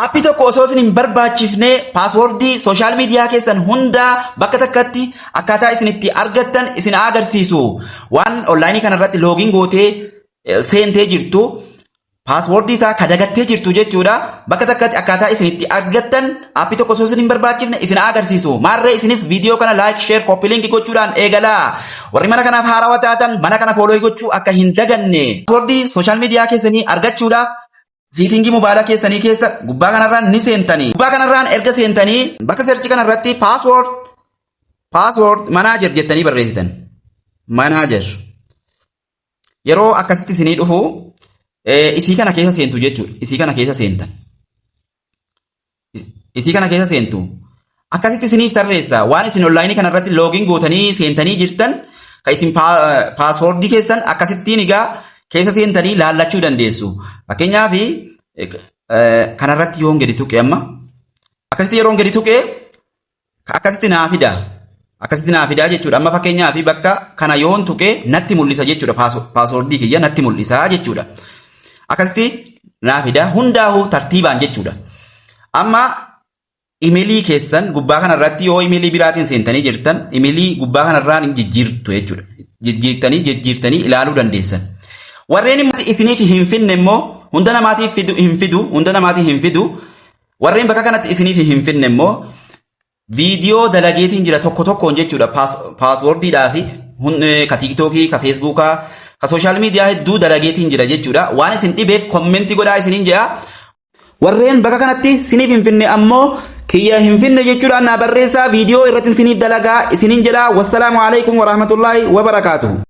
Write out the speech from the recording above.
Aappii tokko osoo isin hin barbaachifne paaswoordii sooshaal miidiyaa keessan hunda bakka takkatti akkaataa isin itti argattan isin agarsiisu. Waan onlaayinii kanarratti loogiin gootee seentee jirtu paaswoordii isaa kadagattee jirtu jechuudha. Bakka takkatti akkaataa isin itti argattan aappii tokko osoo isin hin barbaachifne isin agarsiisu. Maarree isinis viidiyoo kana laayik, sheer, koppii linkii gochuudhaan eegalaa. Warri mana kanaaf haarawaa taatan mana kana fooloo gochuu akka hin daganne. Paaswoordii sooshaal miidiyaa keessanii argachuudhaaf Siitingii mobaayilaa keessanii keessa gubbaa kanarraan ni seentanii. Gubbaa kanarraan erga seentanii bakka seerchi kanarratti paaswoord manaajer jettanii barreessitan. Manaajer. Yeroo akkasitti isinii dhufu isii kana keessa seentu jechuudha. Isii kana keessa seentan. Isii kana keessa seentu. Akkasitti isiniif tarreessa. Waan isin onlaayinii kanarratti loogiin gootanii seentanii jirtan kan isin paaswoordii keessan akkasittiin egaa keessa seentanii laallachuu dandeessu. Fakkeenyaaf kanarratti yoon gadi tuqe amma akkasitti yeroon gadi tuqe akkasitti naa fida. Akkasitti naa fida jechuudha. Amma fakkeenyaaf bakka kana yoon tuqe natti mul'isa jechuudha. Paaswoordii kiyya natti mul'isa jechuudha. Akkasitti naa fida hundaa'uu tartiibaan jechuudha. Amma imeelii keessan gubbaa kanarratti yoo imeelii biraatiin seentanii jirtan imeelii gubbaa kanarraan jijjiirtu jechuudha. Jijjiirtanii ilaaluu dandeessan. Warreen isiniif hin finne immoo hunda namaatiif hin fidu. Warreen bakka kanatti isiniif hin finne immoo viidiyoo dalageetiin jira tokko tokkoon jechuudha. Paaswoordiidhaa fi ka tiiktookii, ka feesbuukaa, ka sooshaal miidiyaa hedduu dalageetiin jira jechuudha. Waan isin dhibeef kommentii godhaa isiniin jedha. Warreen bakka kanatti isiniif hin finne ammoo kiyya hin finne jechuudhaan naa barreessaa viidiyoo irratti isiniif dalagaa isiniin jedha. Wassalaamu alaikum warahmatullaahi wabarakaatuhu.